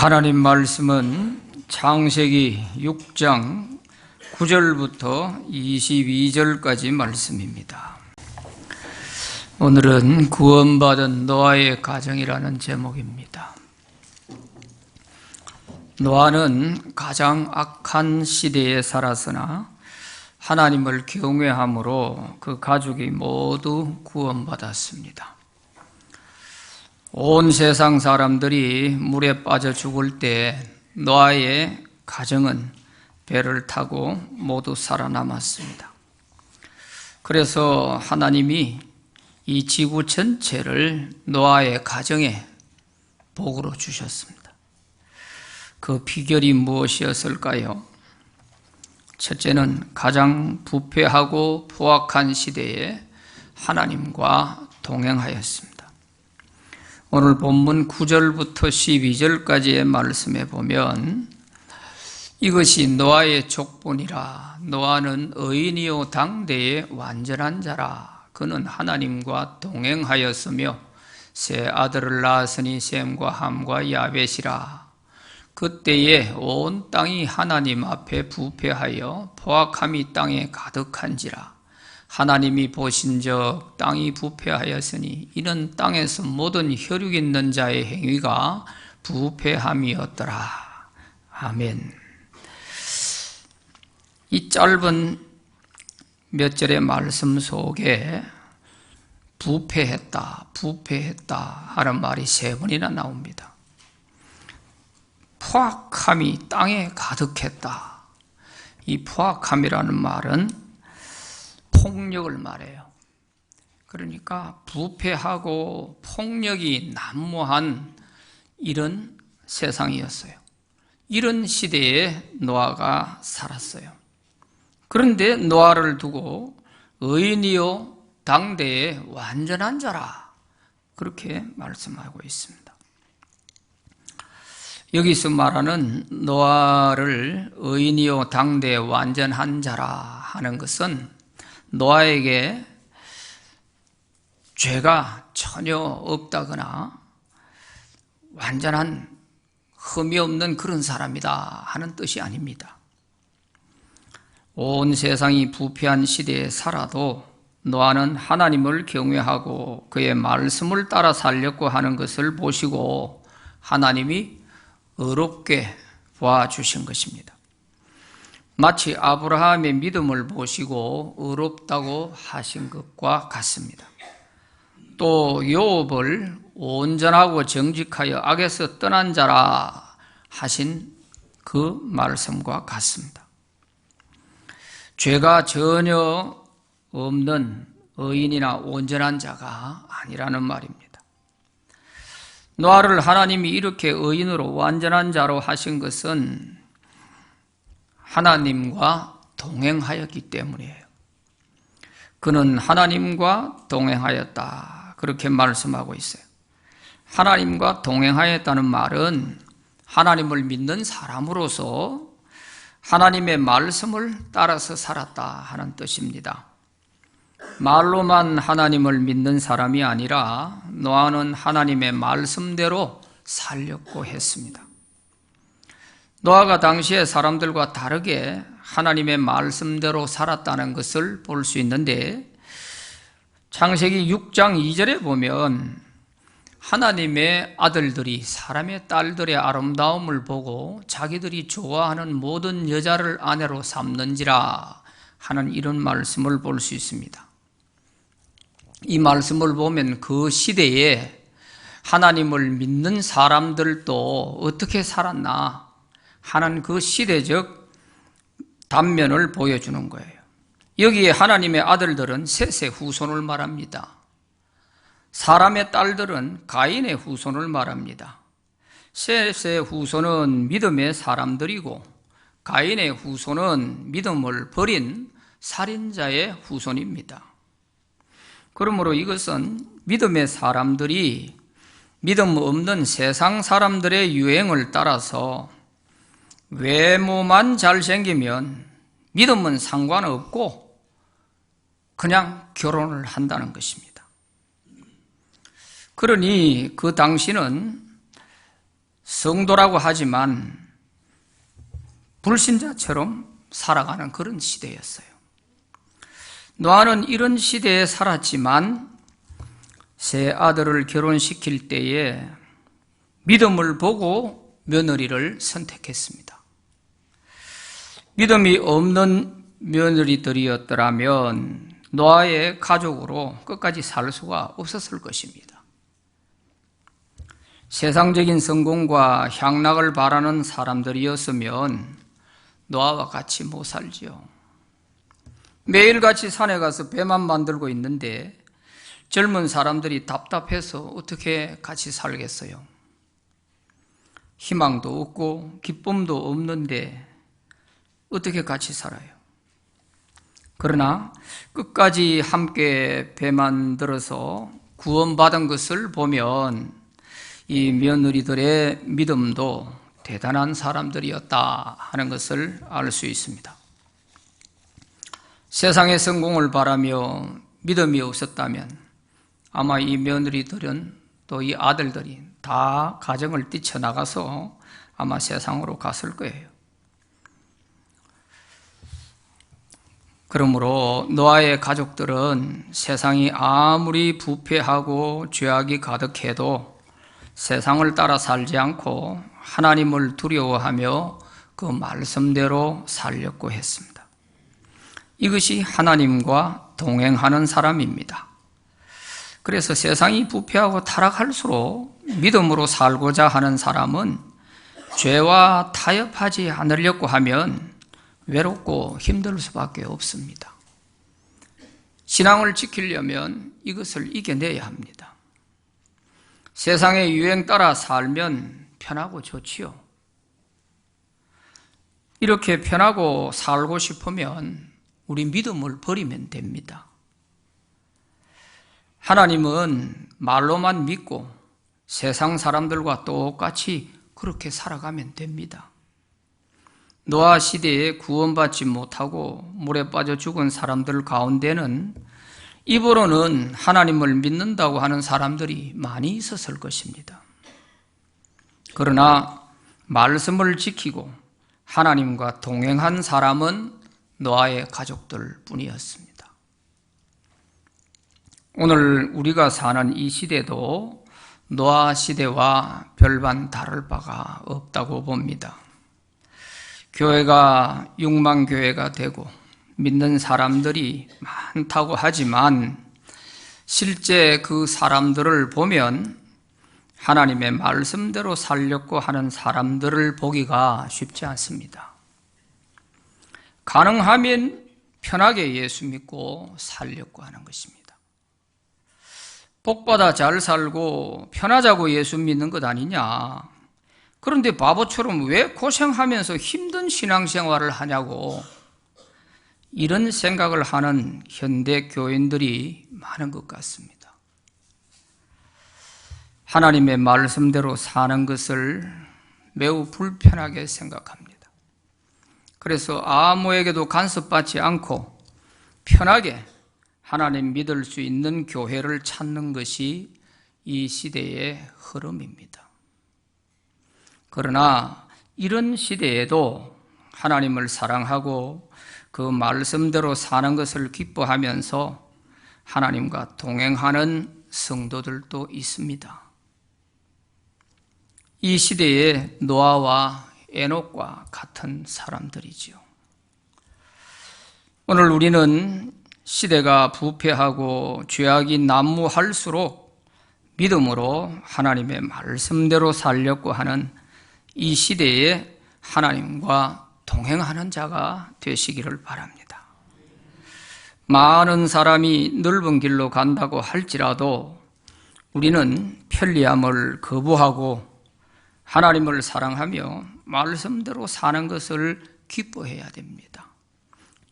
하나님 말씀은 창세기 6장 9절부터 22절까지 말씀입니다. 오늘은 구원받은 노아의 가정이라는 제목입니다. 노아는 가장 악한 시대에 살았으나 하나님을 경외함으로 그 가족이 모두 구원받았습니다. 온 세상 사람들이 물에 빠져 죽을 때 노아의 가정은 배를 타고 모두 살아남았습니다. 그래서 하나님이 이 지구 전체를 노아의 가정에 복으로 주셨습니다. 그 비결이 무엇이었을까요? 첫째는 가장 부패하고 포악한 시대에 하나님과 동행하였습니다. 오늘 본문 9절부터 12절까지의 말씀에 보면 이것이 노아의 족본이라 노아는 의인이요 당대의 완전한 자라 그는 하나님과 동행하였으며 세 아들을 낳았으니 셈과 함과 야벳이라 그때에 온 땅이 하나님 앞에 부패하여 포악함이 땅에 가득한지라 하나님이 보신즉 땅이 부패하였으니 이는 땅에서 모든 혈육 있는 자의 행위가 부패함이었더라. 아멘. 이 짧은 몇 절의 말씀 속에 부패했다 하는 말이 세 번이나 나옵니다. 포악함이 땅에 가득했다. 이 포악함이라는 말은 폭력을 말해요. 그러니까 부패하고 폭력이 난무한 이런 세상이었어요. 이런 시대에 노아가 살았어요. 그런데 노아를 두고 의인이요 당대의 완전한 자라 그렇게 말씀하고 있습니다. 여기서 말하는 노아를 의인이요 당대의 완전한 자라 하는 것은 노아에게 죄가 전혀 없다거나 완전한 흠이 없는 그런 사람이다 하는 뜻이 아닙니다. 온 세상이 부패한 시대에 살아도 노아는 하나님을 경외하고 그의 말씀을 따라 살려고 하는 것을 보시고 하나님이 의롭게 봐주신 것입니다. 마치 아브라함의 믿음을 보시고 의롭다고 하신 것과 같습니다. 또 욥을 온전하고 정직하여 악에서 떠난 자라 하신 그 말씀과 같습니다. 죄가 전혀 없는 의인이나 온전한 자가 아니라는 말입니다. 노아를 하나님이 이렇게 의인으로 완전한 자로 하신 것은 하나님과 동행하였기 때문이에요. 그는 하나님과 동행하였다. 그렇게 말씀하고 있어요. 하나님과 동행하였다는 말은 하나님을 믿는 사람으로서 하나님의 말씀을 따라서 살았다 하는 뜻입니다. 말로만 하나님을 믿는 사람이 아니라 노아는 하나님의 말씀대로 살려고 했습니다. 노아가 당시에 사람들과 다르게 하나님의 말씀대로 살았다는 것을 볼 수 있는데 창세기 6장 2절에 보면 하나님의 아들들이 사람의 딸들의 아름다움을 보고 자기들이 좋아하는 모든 여자를 아내로 삼는지라 하는 이런 말씀을 볼 수 있습니다. 이 말씀을 보면 그 시대에 하나님을 믿는 사람들도 어떻게 살았나 하는 그 시대적 단면을 보여주는 거예요. 여기에 하나님의 아들들은 셋의 후손을 말합니다. 사람의 딸들은 가인의 후손을 말합니다. 셋의 후손은 믿음의 사람들이고 가인의 후손은 믿음을 버린 살인자의 후손입니다. 그러므로 이것은 믿음의 사람들이 믿음 없는 세상 사람들의 유행을 따라서 외모만 잘생기면 믿음은 상관없고 그냥 결혼을 한다는 것입니다. 그러니 그 당시는 성도라고 하지만 불신자처럼 살아가는 그런 시대였어요. 노아는 이런 시대에 살았지만 새 아들을 결혼시킬 때에 믿음을 보고 며느리를 선택했습니다. 믿음이 없는 며느리들이었더라면 노아의 가족으로 끝까지 살 수가 없었을 것입니다. 세상적인 성공과 향락을 바라는 사람들이었으면 노아와 같이 못 살지요. 매일같이 산에 가서 배만 만들고 있는데 젊은 사람들이 답답해서 어떻게 같이 살겠어요? 희망도 없고 기쁨도 없는데 어떻게 같이 살아요? 그러나 끝까지 함께 배 만들어서 구원받은 것을 보면 이 며느리들의 믿음도 대단한 사람들이었다 하는 것을 알 수 있습니다. 세상의 성공을 바라며 믿음이 없었다면 아마 이 며느리들은 또 이 아들들이 다 가정을 뛰쳐나가서 아마 세상으로 갔을 거예요. 그러므로 노아의 가족들은 세상이 아무리 부패하고 죄악이 가득해도 세상을 따라 살지 않고 하나님을 두려워하며 그 말씀대로 살려고 했습니다. 이것이 하나님과 동행하는 사람입니다. 그래서 세상이 부패하고 타락할수록 믿음으로 살고자 하는 사람은 죄와 타협하지 않으려고 하면 외롭고 힘들 수밖에 없습니다. 신앙을 지키려면 이것을 이겨내야 합니다. 세상의 유행 따라 살면 편하고 좋지요. 이렇게 편하고 살고 싶으면 우리 믿음을 버리면 됩니다. 하나님은 말로만 믿고 세상 사람들과 똑같이 그렇게 살아가면 됩니다. 노아 시대에 구원받지 못하고 물에 빠져 죽은 사람들 가운데는 입으로는 하나님을 믿는다고 하는 사람들이 많이 있었을 것입니다. 그러나 말씀을 지키고 하나님과 동행한 사람은 노아의 가족들 뿐이었습니다. 오늘 우리가 사는 이 시대도 노아 시대와 별반 다를 바가 없다고 봅니다. 교회가 육망교회가 되고 믿는 사람들이 많다고 하지만 실제 그 사람들을 보면 하나님의 말씀대로 살려고 하는 사람들을 보기가 쉽지 않습니다. 가능하면 편하게 예수 믿고 살려고 하는 것입니다. 복받아 잘 살고 편하자고 예수 믿는 것 아니냐. 그런데 바보처럼 왜 고생하면서 힘든 신앙생활을 하냐고 이런 생각을 하는 현대 교인들이 많은 것 같습니다. 하나님의 말씀대로 사는 것을 매우 불편하게 생각합니다. 그래서 아무에게도 간섭받지 않고 편하게 하나님 믿을 수 있는 교회를 찾는 것이 이 시대의 흐름입니다. 그러나 이런 시대에도 하나님을 사랑하고 그 말씀대로 사는 것을 기뻐하면서 하나님과 동행하는 성도들도 있습니다. 이 시대에 노아와 에녹과 같은 사람들이지요. 오늘 우리는 시대가 부패하고 죄악이 난무할수록 믿음으로 하나님의 말씀대로 살려고 하는 이 시대에 하나님과 동행하는 자가 되시기를 바랍니다. 많은 사람이 넓은 길로 간다고 할지라도 우리는 편리함을 거부하고 하나님을 사랑하며 말씀대로 사는 것을 기뻐해야 됩니다.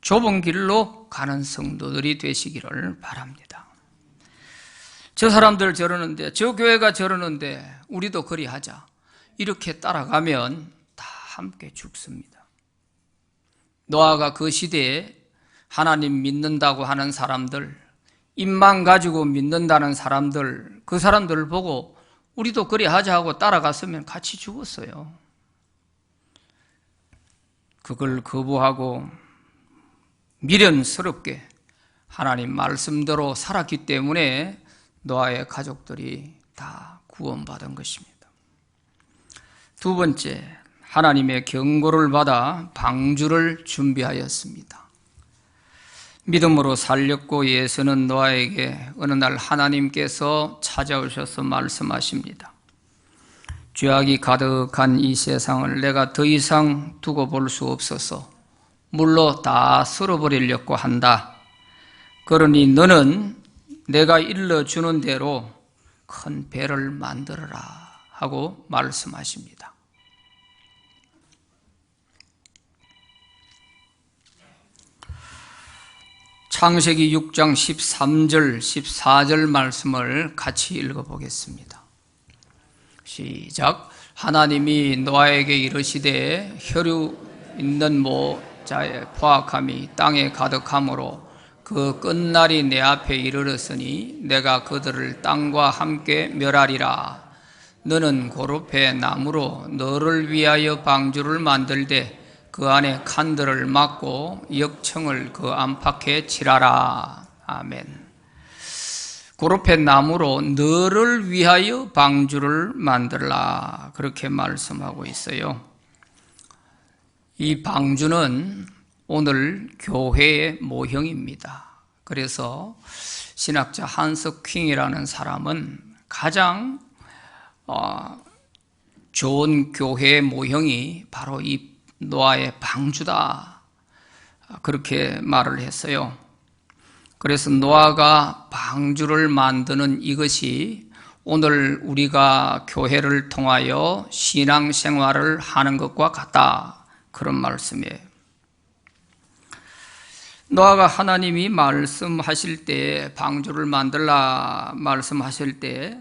좁은 길로 가는 성도들이 되시기를 바랍니다. 저 사람들 저러는데, 저 교회가 저러는데 우리도 그리하자. 이렇게 따라가면 다 함께 죽습니다. 노아가 그 시대에 하나님 믿는다고 하는 사람들, 입만 가지고 믿는다는 사람들, 그 사람들을 보고 우리도 그래 하자 하고 따라갔으면 같이 죽었어요. 그걸 거부하고 미련스럽게 하나님 말씀대로 살았기 때문에 노아의 가족들이 다 구원받은 것입니다. 두 번째, 하나님의 경고를 받아 방주를 준비하였습니다. 믿음으로 살렸고 예수는 노아에게 어느 날 하나님께서 찾아오셔서 말씀하십니다. 죄악이 가득한 이 세상을 내가 더 이상 두고 볼 수 없어서 물로 다 쓸어버리려고 한다. 그러니 너는 내가 일러주는 대로 큰 배를 만들어라 하고 말씀하십니다. 창세기 6장 13절, 14절 말씀을 같이 읽어보겠습니다. 시작. 하나님이 노아에게 이르시되 혈유 있는 모자의 포악함이 땅에 가득하므로 그 끝날이 내 앞에 이르렀으니 내가 그들을 땅과 함께 멸하리라. 너는 고르페 나무로 너를 위하여 방주를 만들되 그 안에 칸들을 막고 역청을 그 안팎에 칠하라. 아멘. 고르페 나무로 너를 위하여 방주를 만들라. 그렇게 말씀하고 있어요. 이 방주는 오늘 교회의 모형입니다. 그래서 신학자 한스 킹이라는 사람은 가장 좋은 교회의 모형이 바로 이 노아의 방주다, 그렇게 말을 했어요. 그래서 노아가 방주를 만드는 이것이 오늘 우리가 교회를 통하여 신앙생활을 하는 것과 같다, 그런 말씀이에요. 노아가 하나님이 말씀하실 때, 방주를 만들라 말씀하실 때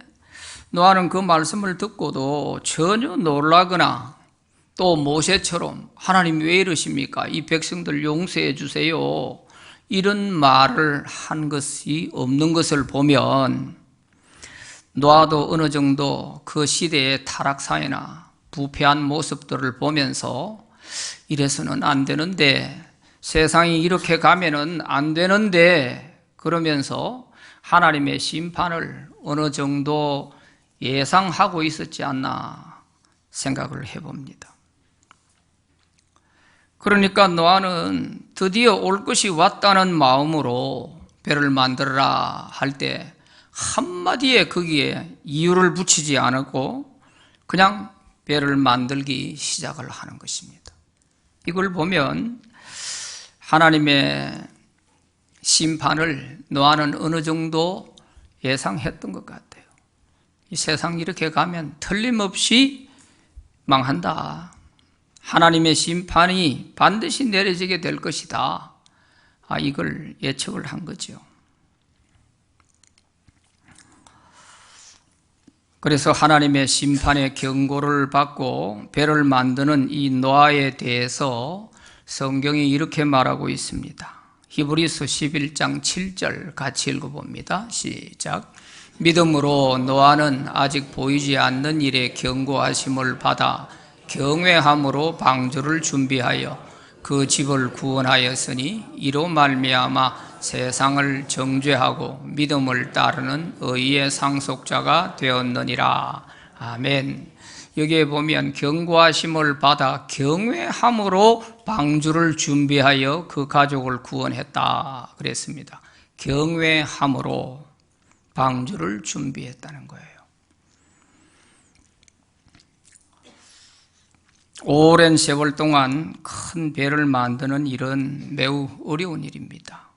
노아는 그 말씀을 듣고도 전혀 놀라거나 또 모세처럼 하나님 왜 이러십니까? 이 백성들 용서해 주세요, 이런 말을 한 것이 없는 것을 보면 노아도 어느 정도 그 시대의 타락사회나 부패한 모습들을 보면서 이래서는 안 되는데, 세상이 이렇게 가면은 안 되는데, 그러면서 하나님의 심판을 어느 정도 예상하고 있었지 않나 생각을 해봅니다. 그러니까 노아는 드디어 올 것이 왔다는 마음으로 배를 만들어라 할 때 한마디에 거기에 이유를 붙이지 않았고 그냥 배를 만들기 시작을 하는 것입니다. 이걸 보면 하나님의 심판을 노아는 어느 정도 예상했던 것 같아요. 이 세상 이렇게 가면 틀림없이 망한다. 하나님의 심판이 반드시 내려지게 될 것이다. 이걸 예측을 한 거죠. 그래서 하나님의 심판의 경고를 받고 배를 만드는 이 노아에 대해서 성경이 이렇게 말하고 있습니다. 히브리서 11장 7절 같이 읽어봅니다. 시작. 믿음으로 노아는 아직 보이지 않는 일에 경고하심을 받아 경외함으로 방주를 준비하여 그 집을 구원하였으니 이로 말미암아 세상을 정죄하고 믿음을 따르는 의의 상속자가 되었느니라. 아멘. 여기에 보면 경고하심을 받아 경외함으로 방주를 준비하여 그 가족을 구원했다 그랬습니다. 경외함으로 방주를 준비했다는 거예요. 오랜 세월 동안 큰 배를 만드는 일은 매우 어려운 일입니다.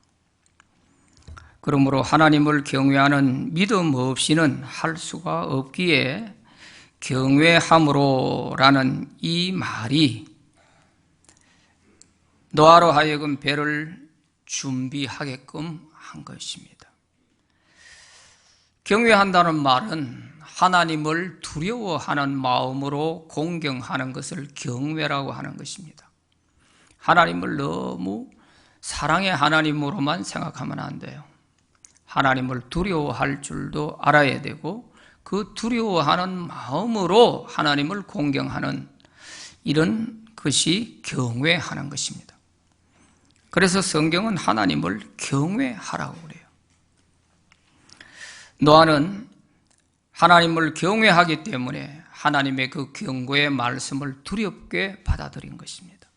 그러므로 하나님을 경외하는 믿음 없이는 할 수가 없기에 경외함으로라는 이 말이 노아로 하여금 배를 준비하게끔 한 것입니다. 경외한다는 말은 하나님을 두려워하는 마음으로 공경하는 것을 경외라고 하는 것입니다. 하나님을 너무 사랑의 하나님으로만 생각하면 안 돼요. 하나님을 두려워할 줄도 알아야 되고 그 두려워하는 마음으로 하나님을 공경하는 이런 것이 경외하는 것입니다. 그래서 성경은 하나님을 경외하라고 그래요. 노아는 하나님을 경외하기 때문에 하나님의 그 경고의 말씀을 두렵게 받아들인 것입니다.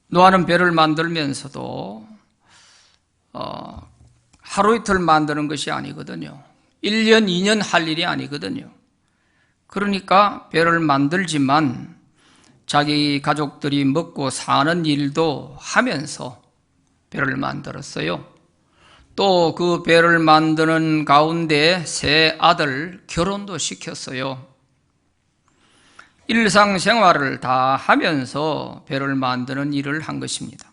노아는 배를 만들면서도 하루 이틀 만드는 것이 아니거든요. 1년, 2년 할 일이 아니거든요. 그러니까 배를 만들지만 자기 가족들이 먹고 사는 일도 하면서 배를 만들었어요. 또 그 배를 만드는 가운데 세 아들 결혼도 시켰어요. 일상생활을 다 하면서 배를 만드는 일을 한 것입니다.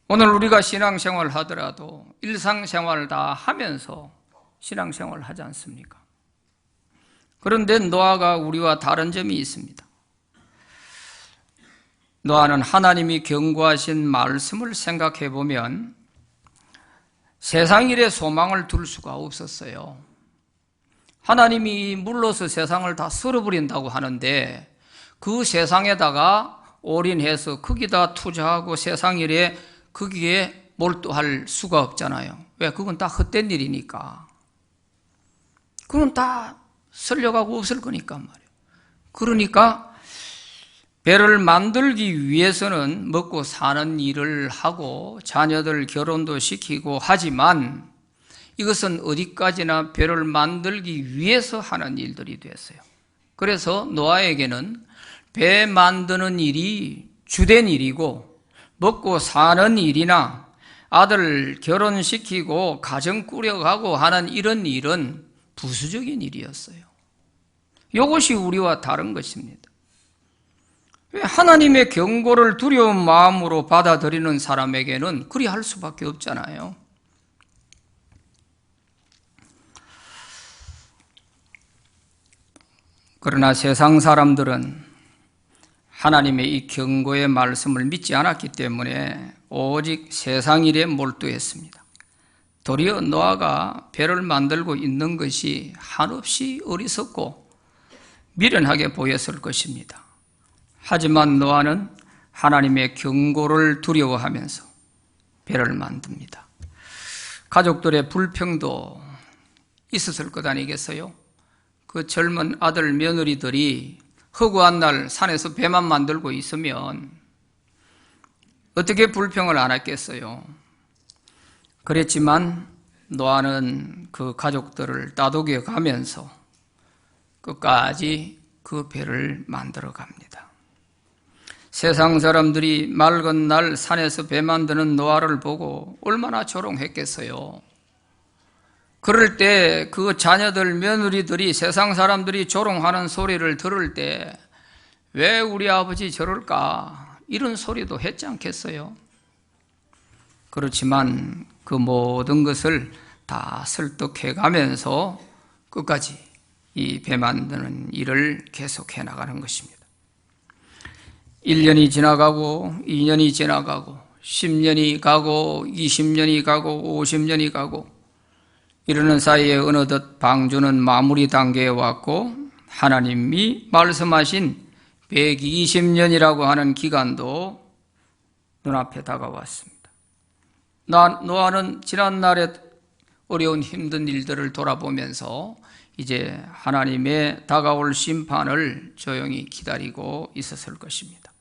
오늘 우리가 신앙생활을 하더라도 일상생활을 다 하면서 신앙생활을 하지 않습니까? 그런데 노아가 우리와 다른 점이 있습니다. 노아는 하나님이 경고하신 말씀을 생각해 보면 세상 일에 소망을 둘 수가 없었어요. 하나님이 물로서 세상을 다 쓸어버린다고 하는데 그 세상에다가 올인해서 거기다 투자하고 세상 일에 거기에 몰두할 수가 없잖아요. 왜? 그건 다 헛된 일이니까. 그건 다 쓸려가고 없을 거니까 말이에요. 그러니까 배를 만들기 위해서는 먹고 사는 일을 하고 자녀들 결혼도 시키고 하지만 이것은 어디까지나 배를 만들기 위해서 하는 일들이 됐어요. 그래서 노아에게는 배 만드는 일이 주된 일이고 먹고 사는 일이나 아들 결혼시키고 가정 꾸려가고 하는 이런 일은 부수적인 일이었어요. 이것이 우리와 다른 것입니다. 하나님의 경고를 두려운 마음으로 받아들이는 사람에게는 그리 할 수밖에 없잖아요. 그러나 세상 사람들은 하나님의 이 경고의 말씀을 믿지 않았기 때문에 오직 세상 일에 몰두했습니다. 도리어 노아가 배를 만들고 있는 것이 한없이 어리석고 미련하게 보였을 것입니다. 하지만 노아는 하나님의 경고를 두려워하면서 배를 만듭니다. 가족들의 불평도 있었을 것 아니겠어요? 그 젊은 아들 며느리들이 허구한 날 산에서 배만 만들고 있으면 어떻게 불평을 안 했겠어요? 그랬지만 노아는 그 가족들을 다독여 가면서 끝까지 그 배를 만들어 갑니다. 세상 사람들이 맑은 날 산에서 배 만드는 노아를 보고 얼마나 조롱했겠어요. 그럴 때 그 자녀들, 며느리들이 세상 사람들이 조롱하는 소리를 들을 때 왜 우리 아버지 저럴까? 이런 소리도 했지 않겠어요? 그렇지만 그 모든 것을 다 설득해 가면서 끝까지 이 배 만드는 일을 계속해 나가는 것입니다. 1년이 지나가고 2년이 지나가고 10년이 가고 20년이 가고 50년이 가고 이러는 사이에 어느덧 방주는 마무리 단계에 왔고 하나님이 말씀하신 120년이라고 하는 기간도 눈앞에 다가왔습니다. 노아는 지난날의 어려운 힘든 일들을 돌아보면서 이제 하나님의 다가올 심판을 조용히 기다리고 있었을 것입니다.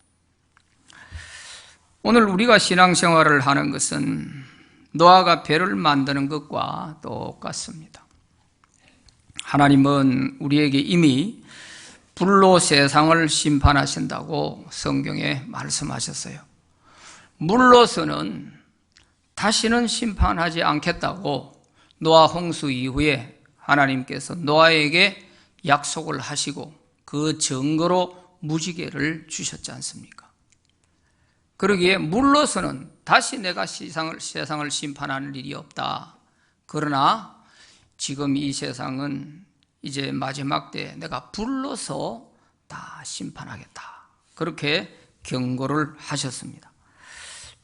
오늘 우리가 신앙생활을 하는 것은 노아가 배를 만드는 것과 똑같습니다. 하나님은 우리에게 이미 불로 세상을 심판하신다고 성경에 말씀하셨어요. 물로서는 다시는 심판하지 않겠다고 노아 홍수 이후에 하나님께서 노아에게 약속을 하시고 그 증거로 무지개를 주셨지 않습니까? 그러기에 물로서는 다시 내가 세상을 심판하는 일이 없다. 그러나 지금 이 세상은 이제 마지막 때 내가 불로서 다 심판하겠다. 그렇게 경고를 하셨습니다.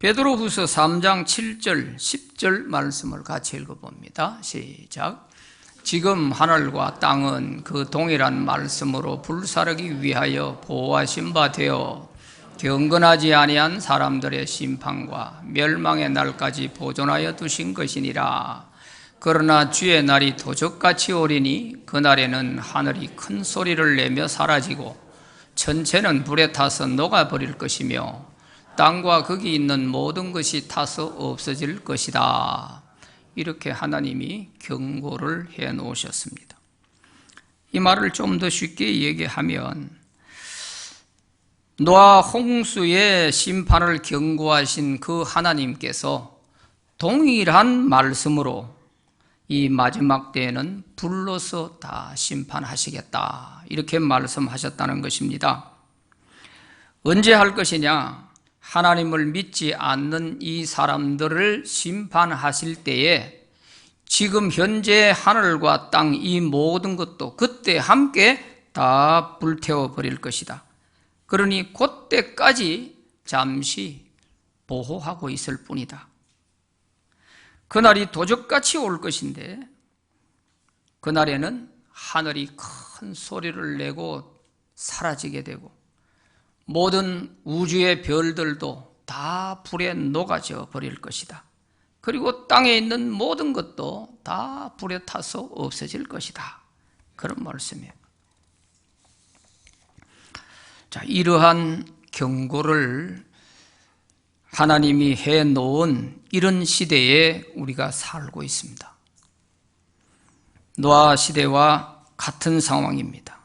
베드로후서 3장 7절, 10절 말씀을 같이 읽어봅니다. 시작. 지금 하늘과 땅은 그 동일한 말씀으로 불사르기 위하여 보호하신 바 되어 경건하지 아니한 사람들의 심판과 멸망의 날까지 보존하여 두신 것이니라. 그러나 주의 날이 도적같이 오리니 그날에는 하늘이 큰 소리를 내며 사라지고 천체는 불에 타서 녹아버릴 것이며 땅과 거기 있는 모든 것이 타서 없어질 것이다. 이렇게 하나님이 경고를 해 놓으셨습니다. 이 말을 좀 더 쉽게 얘기하면 노아 홍수의 심판을 경고하신 그 하나님께서 동일한 말씀으로 이 마지막 때에는 불로서 다 심판하시겠다, 이렇게 말씀하셨다는 것입니다. 언제 할 것이냐? 하나님을 믿지 않는 이 사람들을 심판하실 때에 지금 현재 하늘과 땅 이 모든 것도 그때 함께 다 불태워 버릴 것이다. 그러니 그때까지 잠시 보호하고 있을 뿐이다. 그날이 도적같이 올 것인데 그날에는 하늘이 큰 소리를 내고 사라지게 되고 모든 우주의 별들도 다 불에 녹아져 버릴 것이다. 그리고 땅에 있는 모든 것도 다 불에 타서 없어질 것이다. 그런 말씀이에요. 자, 이러한 경고를 하나님이 해 놓은 이런 시대에 우리가 살고 있습니다. 노아 시대와 같은 상황입니다.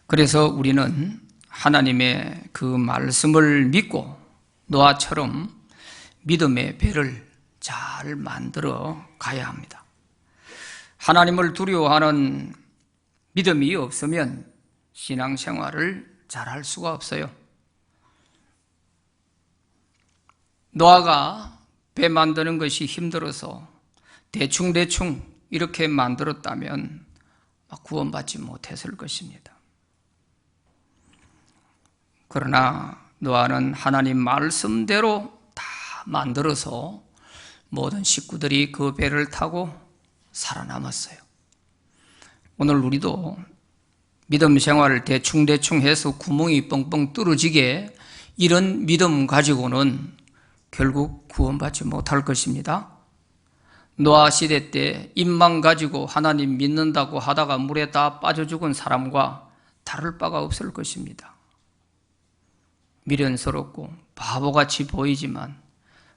그래서 우리는 하나님의 그 말씀을 믿고 노아처럼 믿음의 배를 잘 만들어 가야 합니다. 하나님을 두려워하는 믿음이 없으면 신앙생활을 잘할 수가 없어요. 노아가 배 만드는 것이 힘들어서 대충 이렇게 만들었다면 구원받지 못했을 것입니다. 그러나 노아는 하나님 말씀대로 다 만들어서 모든 식구들이 그 배를 타고 살아남았어요. 오늘 우리도 믿음 생활을 대충 해서 구멍이 뻥뻥 뚫어지게 이런 믿음 가지고는 결국 구원받지 못할 것입니다. 노아 시대 때 입만 가지고 하나님 믿는다고 하다가 물에 다 빠져 죽은 사람과 다를 바가 없을 것입니다. 미련스럽고 바보같이 보이지만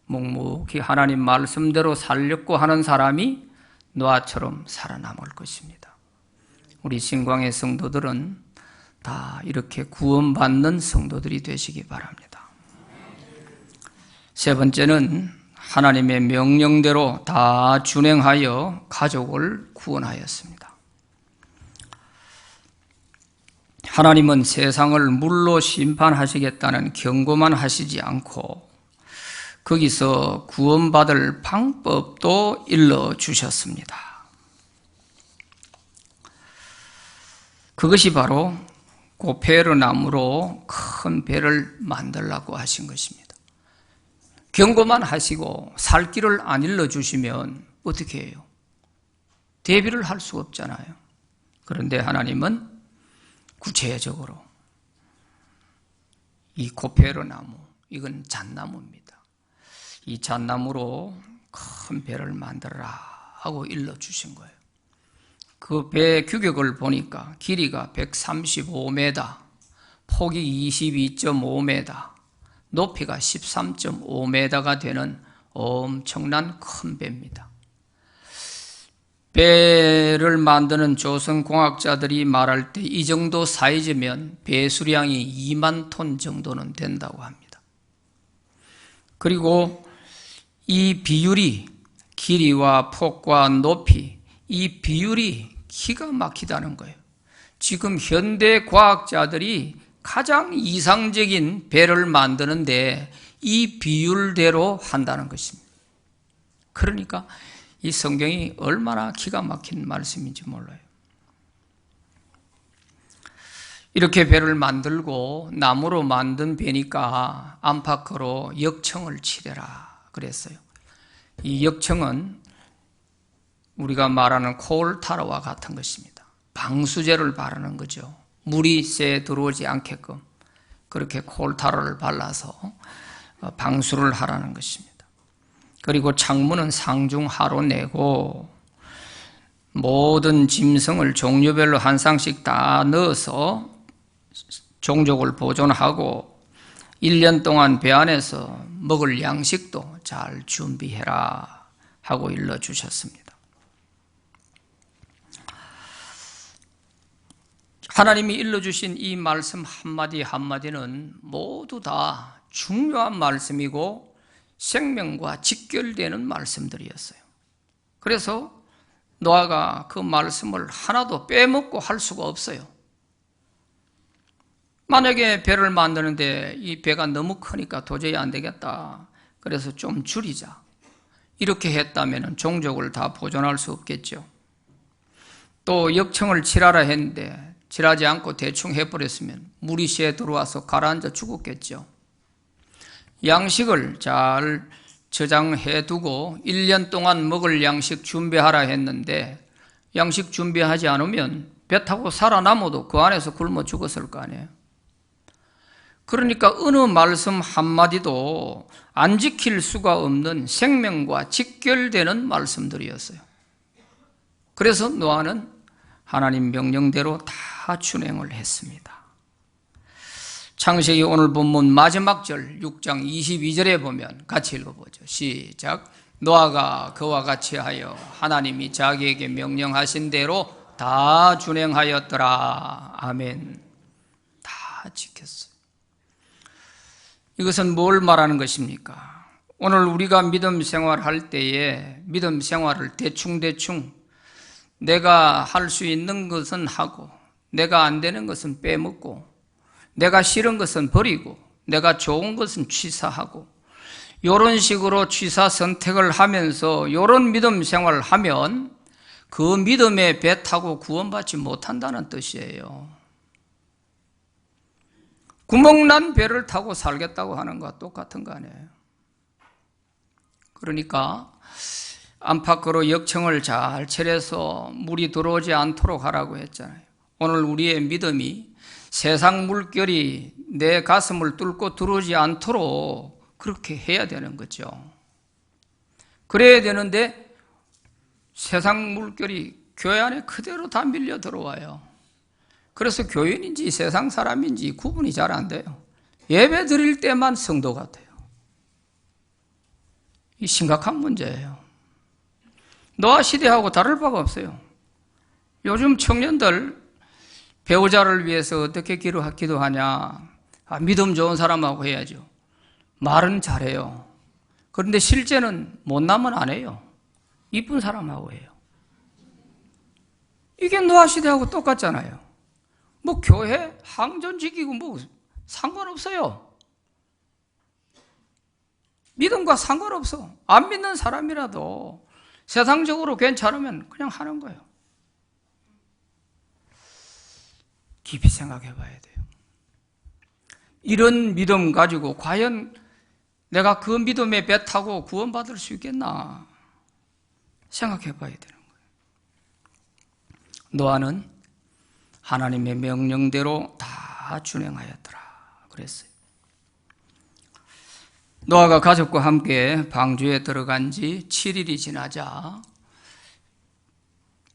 묵묵히 하나님 말씀대로 살려고 하는 사람이 노아처럼 살아남을 것입니다. 우리 신광의 성도들은 다 이렇게 구원받는 성도들이 되시기 바랍니다. 세 번째는 하나님의 명령대로 다 준행하여 가족을 구원하였습니다. 하나님은 세상을 물로 심판하시겠다는 경고만 하시지 않고 거기서 구원받을 방법도 일러주셨습니다. 그것이 바로 고페르 나무로 큰 배를 만들라고 하신 것입니다. 경고만 하시고 살 길을 안 일러주시면 어떻게 해요? 대비를 할 수 없잖아요. 그런데 하나님은 구체적으로 이 고페르 나무, 이건 잣나무입니다. 이 잣나무로 큰 배를 만들어라 하고 일러주신 거예요. 그 배 규격을 보니까 길이가 135m, 폭이 22.5m, 높이가 13.5m가 되는 엄청난 큰 배입니다. 배를 만드는 조선공학자들이 말할 때 이 정도 사이즈면 배 수량이 2만 톤 정도는 된다고 합니다. 그리고 이 비율이 길이와 폭과 높이, 이 비율이 기가 막히다는 거예요. 지금 현대 과학자들이 가장 이상적인 배를 만드는데 이 비율대로 한다는 것입니다. 그러니까 이 성경이 얼마나 기가 막힌 말씀인지 몰라요. 이렇게 배를 만들고 나무로 만든 배니까 안팎으로 역청을 칠해라 그랬어요. 이 역청은 우리가 말하는 코올타르와 같은 것입니다. 방수제를 바르는 거죠. 물이 새 들어오지 않게끔 그렇게 코올타르를 발라서 방수를 하라는 것입니다. 그리고 창문은 상중하로 내고 모든 짐승을 종류별로 한 쌍씩 다 넣어서 종족을 보존하고 1년 동안 배 안에서 먹을 양식도 잘 준비해라 하고 일러주셨습니다. 하나님이 일러주신 이 말씀 한마디 한마디는 모두 다 중요한 말씀이고 생명과 직결되는 말씀들이었어요. 그래서 노아가 그 말씀을 하나도 빼먹고 할 수가 없어요. 만약에 배를 만드는데 이 배가 너무 크니까 도저히 안 되겠다. 그래서 좀 줄이자. 이렇게 했다면 종족을 다 보존할 수 없겠죠. 또 역청을 칠하라 했는데 칠하지 않고 대충 해버렸으면 물이 새 들어와서 가라앉아 죽었겠죠. 양식을 잘 저장해 두고 1년 동안 먹을 양식 준비하라 했는데 양식 준비하지 않으면 배 타고 살아남아도 그 안에서 굶어 죽었을 거 아니에요. 그러니까 어느 말씀 한마디도 안 지킬 수가 없는 생명과 직결되는 말씀들이었어요. 그래서 노아는 하나님 명령대로 다 준행을 했습니다. 창세기 오늘 본문 마지막 절 6장 22절에 보면 같이 읽어보죠. 시작. 노아가 그와 같이 하여 하나님이 자기에게 명령하신 대로 다 준행하였더라. 아멘. 다 지켰어요. 이것은 뭘 말하는 것입니까? 오늘 우리가 믿음 생활할 때에 믿음 생활을 대충대충 내가 할 수 있는 것은 하고 내가 안 되는 것은 빼먹고 내가 싫은 것은 버리고 내가 좋은 것은 취사하고 이런 식으로 취사 선택을 하면서 이런 믿음 생활을 하면 그 믿음에 배 타고 구원받지 못한다는 뜻이에요. 구멍난 배를 타고 살겠다고 하는 것과 똑같은 거 아니에요. 그러니까 안팎으로 역청을 잘 칠해서 물이 들어오지 않도록 하라고 했잖아요. 오늘 우리의 믿음이 세상 물결이 내 가슴을 뚫고 들어오지 않도록 그렇게 해야 되는 거죠. 그래야 되는데 세상 물결이 교회 안에 그대로 다 밀려 들어와요. 그래서 교인인지 세상 사람인지 구분이 잘 안 돼요. 예배 드릴 때만 성도 같아요. 이 심각한 문제예요. 노아 시대하고 다를 바가 없어요. 요즘 청년들 배우자를 위해서 어떻게 기도하냐. 믿음 좋은 사람하고 해야죠. 말은 잘해요. 그런데 실제는 못나면 안 해요. 이쁜 사람하고 해요. 이게 노아 시대하고 똑같잖아요. 뭐 교회 항전 지키고 뭐 상관없어요. 믿음과 상관없어. 안 믿는 사람이라도 세상적으로 괜찮으면 그냥 하는 거예요. 깊이 생각해 봐야 돼요. 이런 믿음 가지고 과연 내가 그 믿음에 배 타고 구원받을 수 있겠나 생각해 봐야 되는 거예요. 노아는 하나님의 명령대로 다 준행하였더라 그랬어요. 노아가 가족과 함께 방주에 들어간 지 7일이 지나자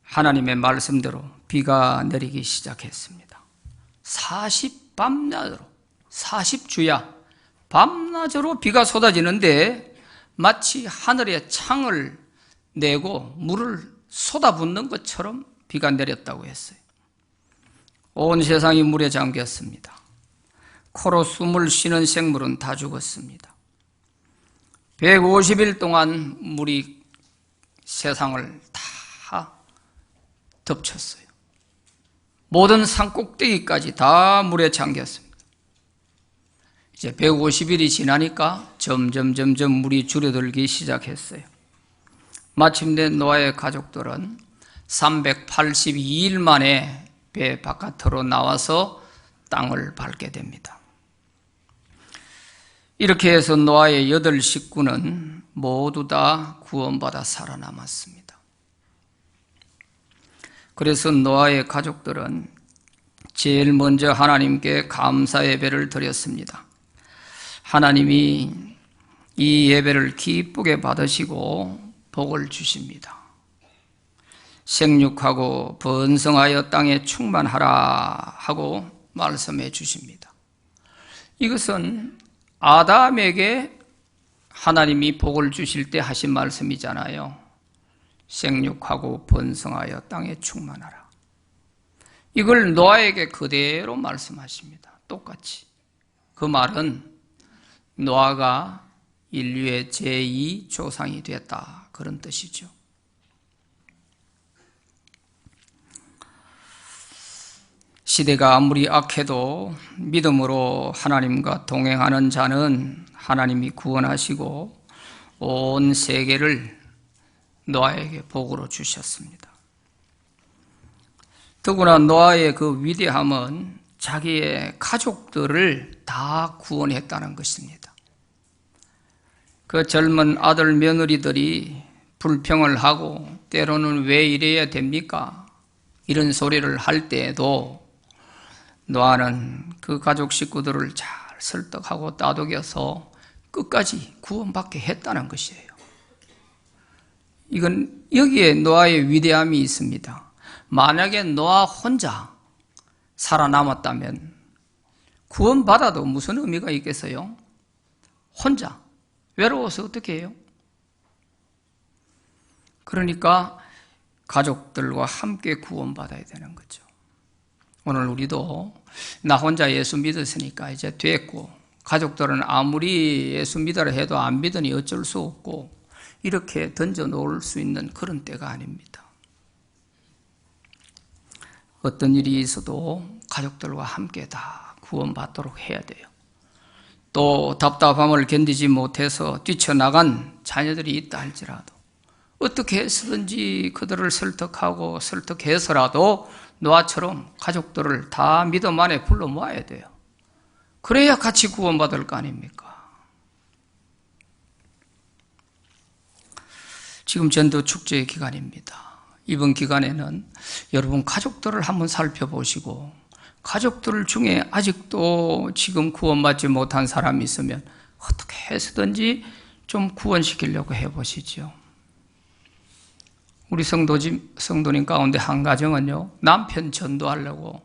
하나님의 말씀대로 비가 내리기 시작했습니다. 40밤낮으로 40주야 밤낮으로 비가 쏟아지는데 마치 하늘에 창을 내고 물을 쏟아붓는 것처럼 비가 내렸다고 했어요. 온 세상이 물에 잠겼습니다. 코로 숨을 쉬는 생물은 다 죽었습니다. 150일 동안 물이 세상을 다 덮쳤어요. 모든 산 꼭대기까지 다 물에 잠겼습니다. 이제 150일이 지나니까 점점 물이 줄어들기 시작했어요. 마침내 노아의 가족들은 382일 만에 배 바깥으로 나와서 땅을 밟게 됩니다. 이렇게 해서 노아의 8 식구는 모두 다 구원받아 살아남았습니다. 그래서 노아의 가족들은 제일 먼저 하나님께 감사 예배를 드렸습니다. 하나님이 이 예배를 기쁘게 받으시고 복을 주십니다. 생육하고 번성하여 땅에 충만하라 하고 말씀해 주십니다. 이것은 아담에게 하나님이 복을 주실 때 하신 말씀이잖아요. 생육하고 번성하여 땅에 충만하라. 이걸 노아에게 그대로 말씀하십니다. 똑같이. 그 말은 노아가 인류의 제2 조상이 됐다, 그런 뜻이죠. 시대가 아무리 악해도 믿음으로 하나님과 동행하는 자는 하나님이 구원하시고 온 세계를 노아에게 복으로 주셨습니다. 더구나 노아의 그 위대함은 자기의 가족들을 다 구원했다는 것입니다. 그 젊은 아들 며느리들이 불평을 하고 때로는 왜 이래야 됩니까? 이런 소리를 할 때에도 노아는 그 가족 식구들을 잘 설득하고 따독여서 끝까지 구원받게 했다는 것이에요. 이건 여기에 노아의 위대함이 있습니다. 만약에 노아 혼자 살아남았다면 구원받아도 무슨 의미가 있겠어요? 혼자 외로워서 어떻게 해요? 그러니까 가족들과 함께 구원받아야 되는 거죠. 오늘 우리도 나 혼자 예수 믿었으니까 이제 됐고, 가족들은 아무리 예수 믿으라 해도 안 믿으니 어쩔 수 없고, 이렇게 던져놓을 수 있는 그런 때가 아닙니다. 어떤 일이 있어도 가족들과 함께 다 구원받도록 해야 돼요. 또 답답함을 견디지 못해서 뛰쳐나간 자녀들이 있다 할지라도 어떻게 해서든지 그들을 설득하고 설득해서라도 노아처럼 가족들을 다 믿음 안에 불러 모아야 돼요. 그래야 같이 구원받을 거 아닙니까? 지금 전도 축제의 기간입니다. 이번 기간에는 여러분 가족들을 한번 살펴보시고, 가족들 중에 아직도 지금 구원받지 못한 사람이 있으면 어떻게 해서든지 좀 구원시키려고 해보시죠. 우리 성도님 가운데 한 가정은요, 남편 전도하려고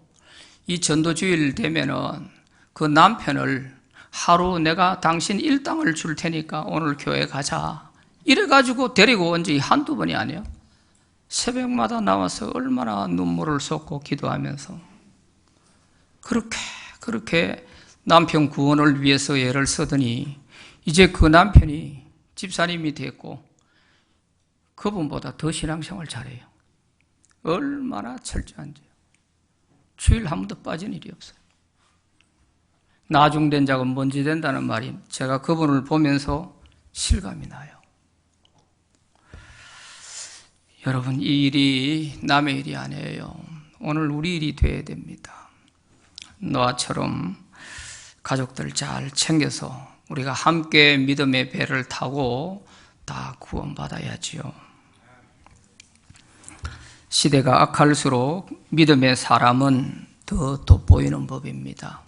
이 전도주일 되면은 그 남편을 하루 내가 당신 일당을 줄 테니까 오늘 교회 가자, 이래가지고 데리고 온 적이 한두 번이 아니에요. 새벽마다 나와서 얼마나 눈물을 쏟고 기도하면서 그렇게 남편 구원을 위해서 애를 쓰더니 이제 그 남편이 집사님이 됐고 그분보다 더 신앙생활 잘해요. 얼마나 철저한지요. 주일 한 번도 빠진 일이 없어요. 나중된 자가 먼지 된다는 말이 제가 그분을 보면서 실감이 나요. 여러분, 이 일이 남의 일이 아니에요. 오늘 우리 일이 돼야 됩니다. 노아처럼 가족들 잘 챙겨서 우리가 함께 믿음의 배를 타고 다 구원받아야지요. 시대가 악할수록 믿음의 사람은 더 돋보이는 법입니다.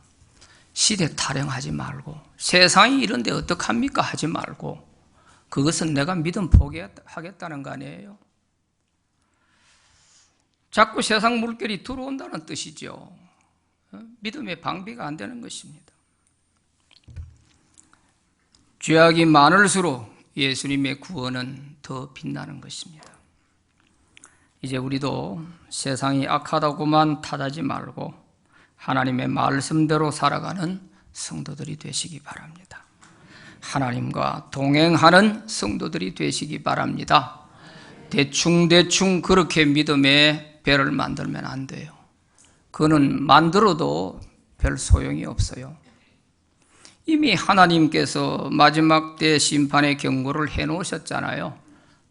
시대 타령하지 말고, 세상이 이런데 어떡합니까 하지 말고, 그것은 내가 믿음 포기하겠다는 거 아니에요. 자꾸 세상 물결이 들어온다는 뜻이죠. 믿음의 방비가 안 되는 것입니다. 죄악이 많을수록 예수님의 구원은 더 빛나는 것입니다. 이제 우리도 세상이 악하다고만 탓하지 말고 하나님의 말씀대로 살아가는 성도들이 되시기 바랍니다. 하나님과 동행하는 성도들이 되시기 바랍니다. 대충 그렇게 믿음의 배를 만들면 안 돼요. 그는 만들어도 별 소용이 없어요. 이미 하나님께서 마지막 때 심판의 경고를 해놓으셨잖아요.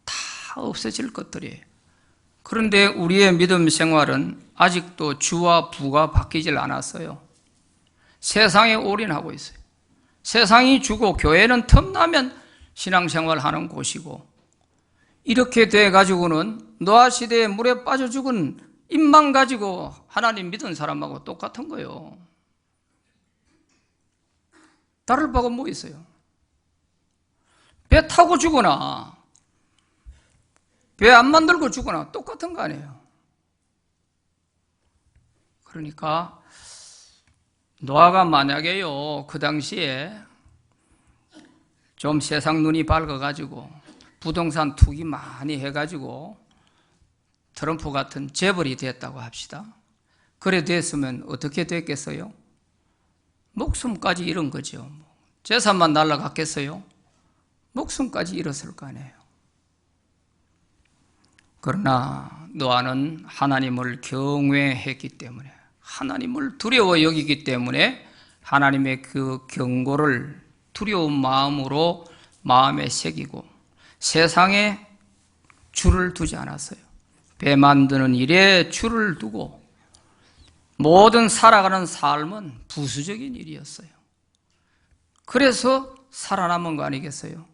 다 없어질 것들이에요. 그런데 우리의 믿음 생활은 아직도 주와 부가 바뀌질 않았어요. 세상에 올인하고 있어요. 세상이 주고 교회는 틈나면 신앙생활하는 곳이고, 이렇게 돼가지고는 노아 시대에 물에 빠져 죽은 입만 가지고 하나님 믿은 사람하고 똑같은 거예요. 다를 바가 뭐 있어요? 배 타고 죽거나 배 안 만들고 죽거나 똑같은 거 아니에요. 그러니까 노아가 만약에요, 그 당시에 좀 세상 눈이 밝아가지고 부동산 투기 많이 해가지고 트럼프 같은 재벌이 됐다고 합시다. 그래 됐으면 어떻게 됐겠어요? 목숨까지 잃은 거죠. 재산만 날라갔겠어요? 목숨까지 잃었을 거 아니에요. 그러나 노아는 하나님을 경외했기 때문에, 하나님을 두려워 여기기 때문에 하나님의 그 경고를 두려운 마음으로 마음에 새기고 세상에 줄을 두지 않았어요. 배 만드는 일에 줄을 두고 모든 살아가는 삶은 부수적인 일이었어요. 그래서 살아남은 거 아니겠어요?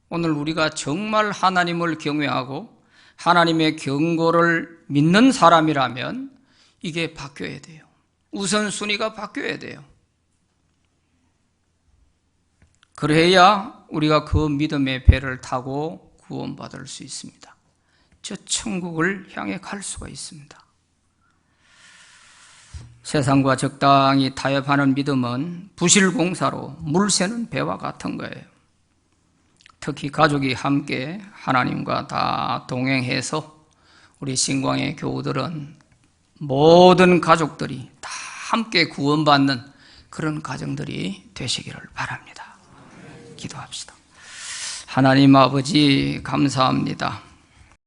오늘 우리가 정말 하나님을 경외하고 하나님의 경고를 믿는 사람이라면 이게 바뀌어야 돼요. 우선순위가 바뀌어야 돼요. 그래야 우리가 그 믿음의 배를 타고 구원받을 수 있습니다. 저 천국을 향해 갈 수가 있습니다. 세상과 적당히 타협하는 믿음은 부실공사로 물 새는 배와 같은 거예요. 특히 가족이 함께 하나님과 다 동행해서 우리 신광의 교우들은 모든 가족들이 다 함께 구원받는 그런 가정들이 되시기를 바랍니다. 기도합시다. 하나님 아버지 감사합니다.